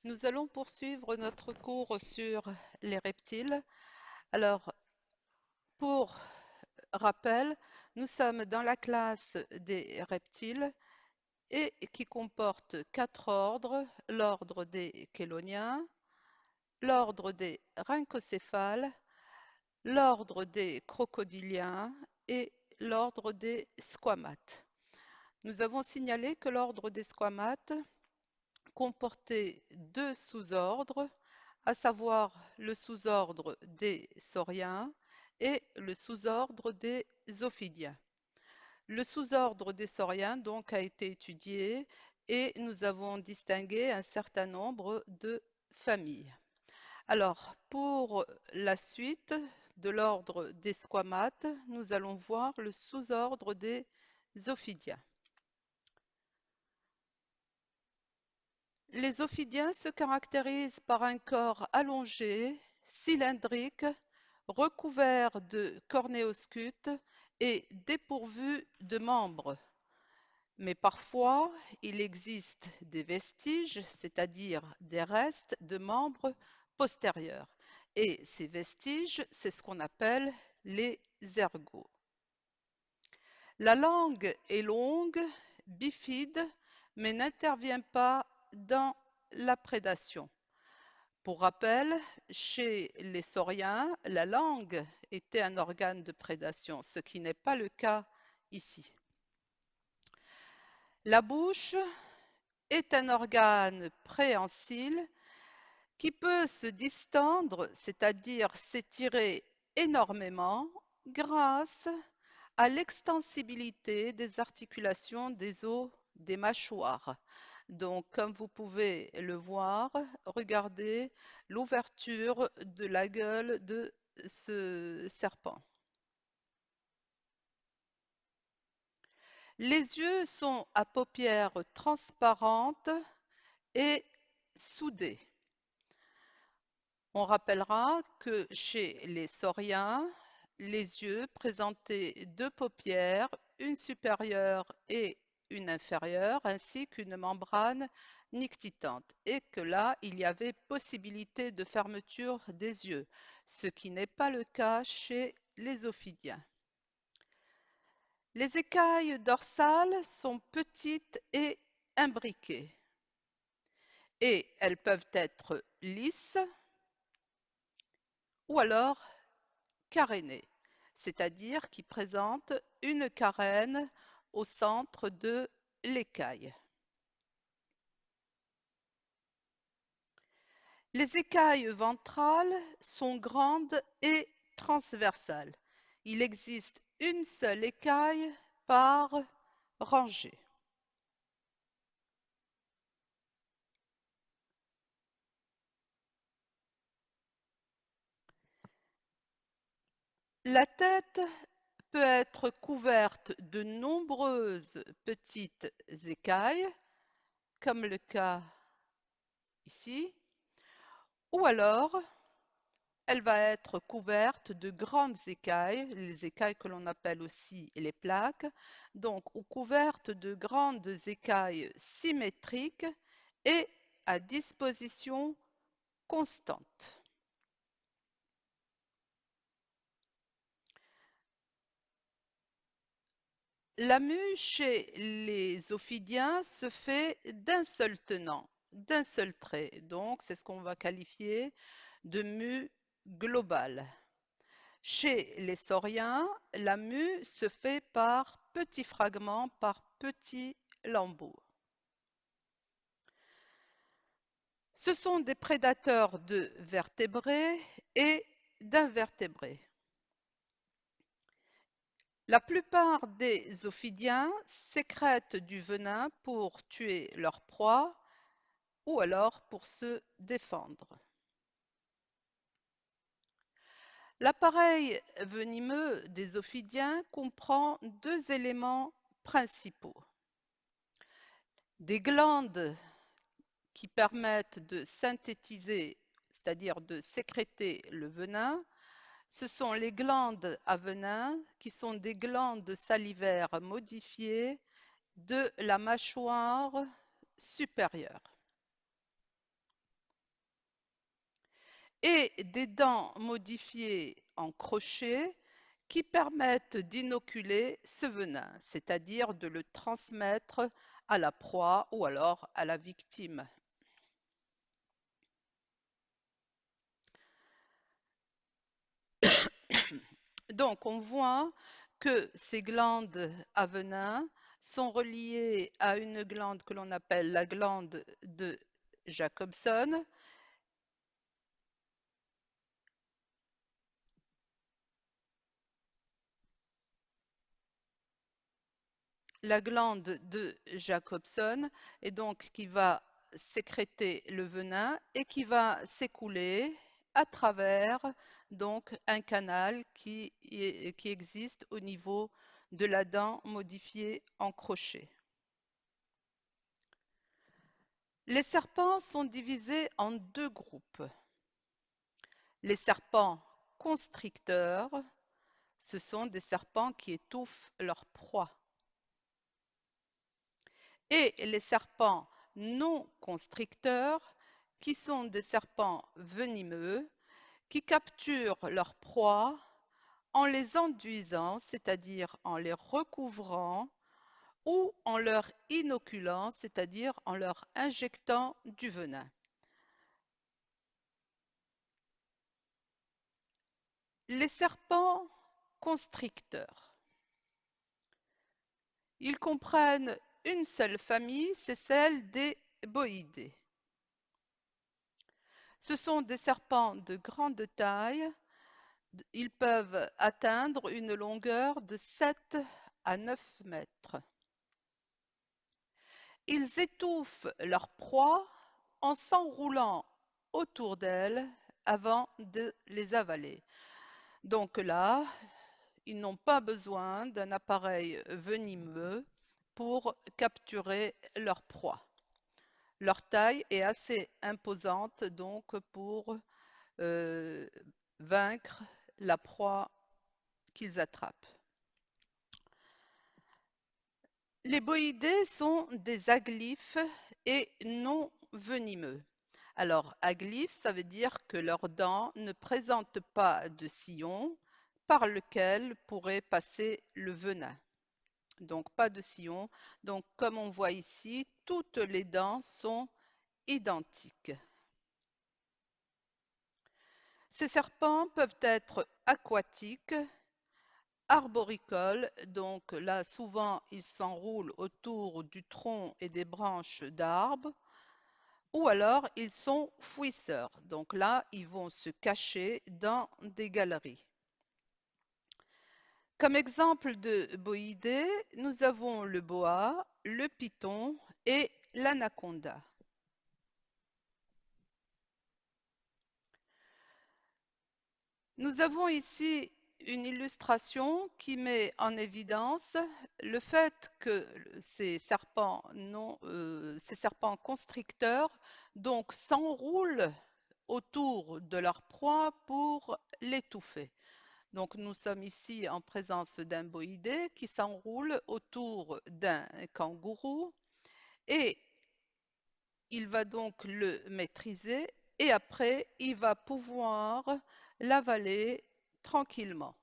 Nous allons poursuivre notre cours sur les reptiles. Alors, pour rappel, nous sommes dans la classe des reptiles et qui comporte quatre ordres: l'ordre des chéloniens, l'ordre des rhinocéphales, l'ordre des crocodiliens et l'ordre des squamates. Nous avons signalé que l'ordre des squamates comportait deux sous-ordres, à savoir le sous-ordre des sauriens et le sous-ordre des ophidiens. Le sous-ordre des sauriens donc a été étudié et nous avons distingué un certain nombre de familles. Alors, pour la suite de l'ordre des squamates, nous allons voir le sous-ordre des ophidiens. Les ophidiens se caractérisent par un corps allongé, cylindrique, recouvert de cornéoscutes et dépourvu de membres. Mais parfois, il existe des vestiges, c'est-à-dire des restes de membres postérieurs. Et ces vestiges, c'est ce qu'on appelle les ergots. La langue est longue, bifide, mais n'intervient pas dans la prédation. Pour rappel, chez les sauriens, la langue était un organe de prédation, ce qui n'est pas le cas ici. La bouche est un organe préhensile qui peut se distendre, c'est-à-dire s'étirer énormément grâce à l'extensibilité des articulations des os des mâchoires. Donc, comme vous pouvez le voir, regardez l'ouverture de la gueule de ce serpent. Les yeux sont à paupières transparentes et soudées. On rappellera que chez les sauriens, les yeux présentaient deux paupières, une supérieure et une inférieure, ainsi qu'une membrane nictitante, et que là, il y avait possibilité de fermeture des yeux, ce qui n'est pas le cas chez les ophidiens. Les écailles dorsales sont petites et imbriquées, et elles peuvent être lisses ou alors carénées, c'est-à-dire qui présentent une carène au centre de l'écaille. Les écailles ventrales sont grandes et transversales. Il existe une seule écaille par rangée. La tête peut être couverte de nombreuses petites écailles, comme le cas ici, ou alors elle va être couverte de grandes écailles, les écailles que l'on appelle aussi les plaques, donc ou couvertes de grandes écailles symétriques et à disposition constante. La mue chez les ophidiens se fait d'un seul tenant, d'un seul trait, donc c'est ce qu'on va qualifier de mue globale. Chez les sauriens, la mue se fait par petits fragments, par petits lambeaux. Ce sont des prédateurs de vertébrés et d'invertébrés. La plupart des ophidiens sécrètent du venin pour tuer leur proie ou alors pour se défendre. L'appareil venimeux des ophidiens comprend deux éléments principaux. Des glandes qui permettent de synthétiser, c'est-à-dire de sécréter le venin. Ce sont les glandes à venin qui sont des glandes salivaires modifiées de la mâchoire supérieure. et des dents modifiées en crochet qui permettent d'inoculer ce venin, c'est-à-dire de le transmettre à la proie ou alors à la victime. Donc, on voit que ces glandes à venin sont reliées à une glande que l'on appelle la glande de Jacobson. La glande de Jacobson et donc qui va sécréter le venin et qui va s'écouler à travers donc un canal qui existe au niveau de la dent modifiée en crochet. Les serpents sont divisés en deux groupes. Les serpents constricteurs, ce sont des serpents qui étouffent leur proie. Et les serpents non constricteurs, qui sont des serpents venimeux, qui capturent leur proie en les enduisant, c'est-à-dire en les recouvrant, ou en leur inoculant, c'est-à-dire en leur injectant du venin. Les serpents constricteurs. Ils comprennent une seule famille, c'est celle des boïdés. Ce sont des serpents de grande taille. Ils peuvent atteindre une longueur de 7 à 9 mètres. Ils étouffent leur proie en s'enroulant autour d'elles avant de les avaler. Donc là, ils n'ont pas besoin d'un appareil venimeux pour capturer leur proie. Leur taille est assez imposante donc pour euh, vaincre la proie qu'ils attrapent. Les boïdés sont des aglyphes et non venimeux. Alors, aglyphes, ça veut dire que leurs dents ne présentent pas de sillon par lequel pourrait passer le venin. Donc, pas de sillon. Donc, comme on voit ici, toutes les dents sont identiques. Ces serpents peuvent être aquatiques, arboricoles, donc là souvent ils s'enroulent autour du tronc et des branches d'arbres, ou alors ils sont fouisseurs, donc là ils vont se cacher dans des galeries. Comme exemple de boïdés, nous avons le boa, le python et l'anaconda. Nous avons ici une illustration qui met en évidence le fait que ces serpents constricteurs donc s'enroulent autour de leur proie pour l'étouffer. Donc nous sommes ici en présence d'un boïdé qui s'enroule autour d'un kangourou et il va donc le maîtriser et après il va pouvoir l'avaler tranquillement.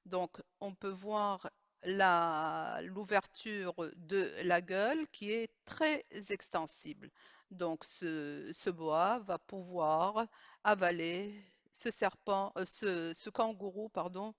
Donc on peut voir l'ouverture de la gueule qui est très extensible. Donc ce boa va pouvoir avaler ce kangourou, pardon,